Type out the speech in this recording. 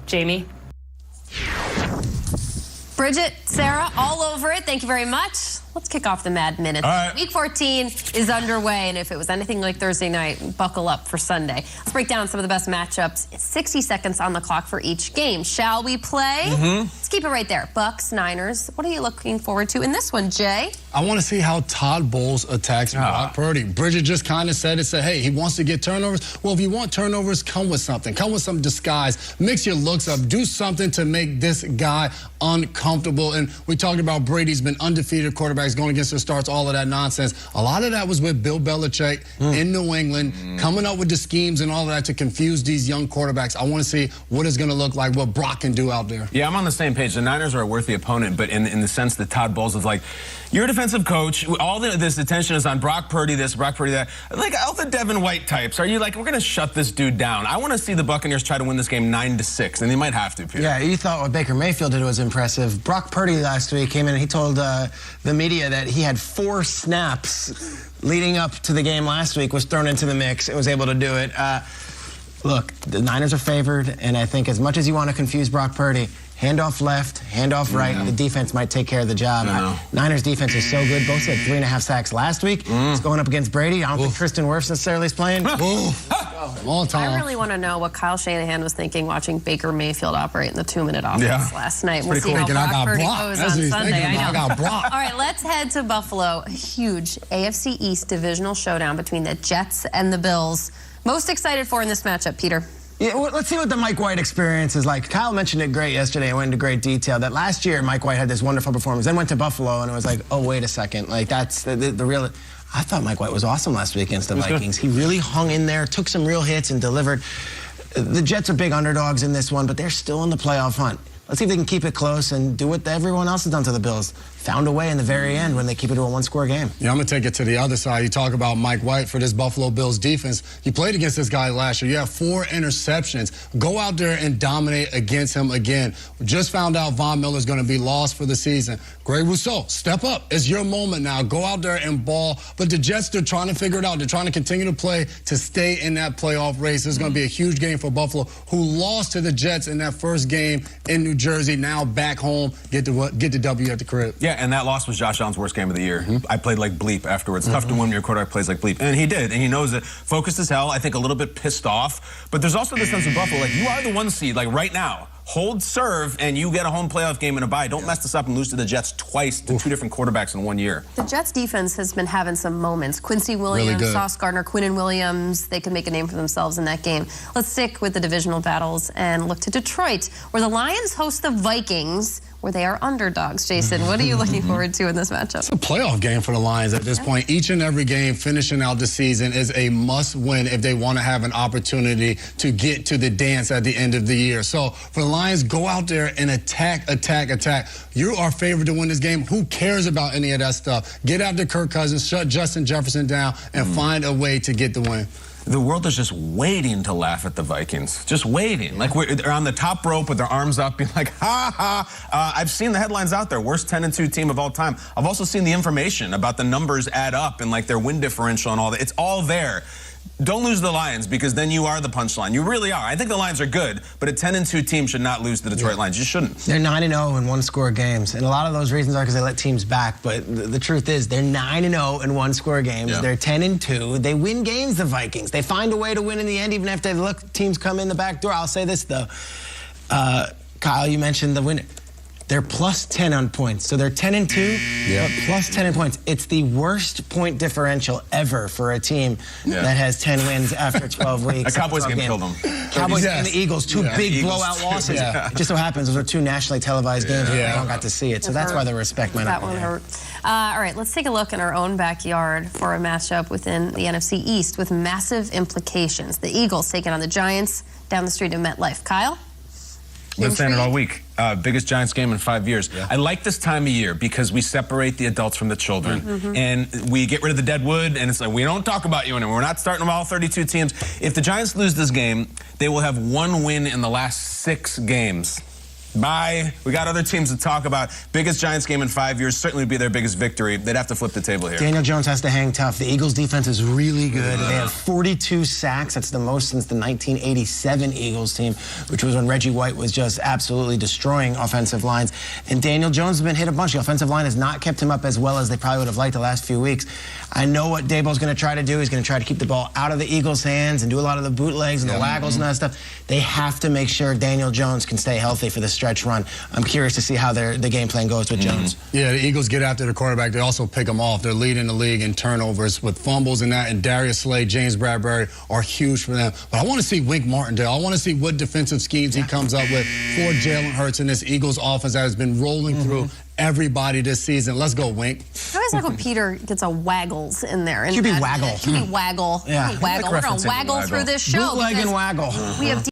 Jamie? Bridget, Sarah, all over it. Thank you very much. Let's kick off the Mad Minutes. All right. Week 14 is underway, and if it was anything like Thursday night, buckle up for Sunday. Let's break down some of the best matchups. 60 seconds on the clock for each game. Shall we play? Let's keep it right there. Bucks, Niners. What are you looking forward to in this one, Jay? I want to see how Todd Bowles attacks Brock Purdy. Bridget just kind of said, hey, he wants to get turnovers. Well, if you want turnovers, come with something. Come with some disguise. Mix your looks up. Do something to make this guy uncomfortable. And we talked about Brady's been undefeated quarterbacks going against their starts, all of that nonsense. A lot of that was with Bill Belichick in New England, coming up with the schemes and all of that to confuse these young quarterbacks. I want to see what it's going to look like, what Brock can do out there. Yeah, I'm on the same page. The Niners are a worthy opponent, but in the sense that Todd Bowles is like, you're a defensive coach. All this attention is on Brock Purdy this, Brock Purdy that. Like all the Devin White types. Are you like, we're going to shut this dude down? I want to see the Buccaneers try to win this game 9-6, and they might have to, Peter. Yeah, you thought what Baker Mayfield did was impressive. Brock Purdy last week came in and he told the media that he had 4 snaps leading up to the game last week, was thrown into the mix and was able to do it. Look, the Niners are favored, and I think as much as you want to confuse Brock Purdy, handoff left, handoff right, the defense might take care of the job. Niners defense is so good. Both had 3.5 sacks last week. It's going up against Brady. I don't think Tristan Wirfs necessarily is playing. All time. I really want to know what Kyle Shanahan was thinking watching Baker Mayfield operate in the 2-minute offense last night. We'll see how Brock Purdy goes on Sunday. I know. All right, let's head to Buffalo. A huge AFC East divisional showdown between the Jets and the Bills. Most excited for in this matchup, Peter? Yeah, well, let's see what the Mike White experience is like. Kyle mentioned it great yesterday and went into great detail that last year Mike White had this wonderful performance, then went to Buffalo and it was like, oh, wait a second. Like, that's the real... I thought Mike White was awesome last week against the Vikings. He really hung in there, took some real hits and delivered. The Jets are big underdogs in this one, but they're still in the playoff hunt. Let's see if they can keep it close and do what everyone else has done to the Bills. Found a way in the very end when they keep it to a 1-score game. Yeah, I'm going to take it to the other side. You talk about Mike White for this Buffalo Bills defense. You played against this guy last year. You have 4 interceptions. Go out there and dominate against him again. We just found out Von Miller's going to be lost for the season. Greg Rousseau, step up. It's your moment now. Go out there and ball. But the Jets, they're trying to figure it out. They're trying to continue to play to stay in that playoff race. This is going to be a huge game for Buffalo, who lost to the Jets in that first game in New Jersey. Now back home, get the W at the crib. Yeah, and that loss was Josh Allen's worst game of the year. I played like bleep afterwards. Tough to win when your quarterback plays like bleep. And he did, and he knows it. Focused as hell, I think a little bit pissed off. But there's also this sense of Buffalo, like, you are the 1 seed, like right now. Hold serve, and you get a home playoff game in a bye. Don't mess this up and lose to the Jets twice to 2 different quarterbacks in 1 year. The Jets defense has been having some moments. Quincy Williams, really Sauce Gardner, Quinnen Williams, they could make a name for themselves in that game. Let's stick with the divisional battles and look to Detroit, where the Lions host the Vikings, where they are underdogs. Jason, what are you looking forward to in this matchup? It's a playoff game for the Lions at this point. Each and every game finishing out the season is a must-win if they want to have an opportunity to get to the dance at the end of the year. So for the Lions, go out there and attack. You are favored to win this game. Who cares about any of that stuff? Get after Kirk Cousins, shut Justin Jefferson down, and find a way to get the win. The world is just waiting to laugh at the Vikings. Just waiting. Like, they're on the top rope with their arms up, being like, ha, ha. I've seen the headlines out there. Worst 10-2 team of all time. I've also seen the information about the numbers add up and, like, their win differential and all that. It's all there. Don't lose the Lions, because then you are the punchline. You really are. I think the Lions are good, but a 10-2 team should not lose the Detroit Lions. You shouldn't. They're 9-0 in 1-score games, and a lot of those reasons are because they let teams back. But the truth is, they're 9-0 in 1-score games. They're 10-2. They win games. The Vikings. They find a way to win in the end, even after they look teams come in the back door. I'll say this though, Kyle, you mentioned the winner. They're plus 10 on points. So they're 10-2, but plus 10 in points. It's the worst point differential ever for a team that has 10 wins after 12 weeks. The Cowboys game killed them. Cowboys and the Eagles, 2 big blowout losses. It just so happens those are 2 nationally televised games. Everyone got to see it. So that's why the respect might not be there. That one hurt. All right, let's take a look in our own backyard for a matchup within the NFC East with massive implications. The Eagles taking on the Giants down the street in MetLife. Kyle? Been saying it all week. Biggest Giants game in 5 years. I like this time of year because we separate the adults from the children. And we get rid of the dead wood, and it's like, we don't talk about you anymore. We're not starting with all 32 teams. If the Giants lose this game, they will have 1 win in the last 6 games. Bye. We got other teams to talk about. Biggest Giants game in 5 years, certainly would be their biggest victory. They'd have to flip the table here. Daniel Jones has to hang tough. The Eagles' defense is really good. They have 42 sacks. That's the most since the 1987 Eagles team, which was when Reggie White was just absolutely destroying offensive lines. And Daniel Jones has been hit a bunch. The offensive line has not kept him up as well as they probably would have liked the last few weeks. I know what Daboll's going to try to do. He's going to try to keep the ball out of the Eagles' hands and do a lot of the bootlegs and the waggles and that stuff. They have to make sure Daniel Jones can stay healthy for the stretch run. I'm curious to see how the game plan goes with Jones. Yeah, the Eagles get after the quarterback. They also pick him off. They're leading the league in turnovers with fumbles and that. And Darius Slay, James Bradbury are huge for them. But I want to see Wink Martindale. I want to see what defensive schemes he comes up with for Jalen Hurts in this Eagles offense that has been rolling through everybody this season. Let's go, Wink. I always like when Peter gets a waggles in there. QB waggle. QB waggle. Yeah. Waggle. We're going to waggle through this show. Bootleg and waggle. We have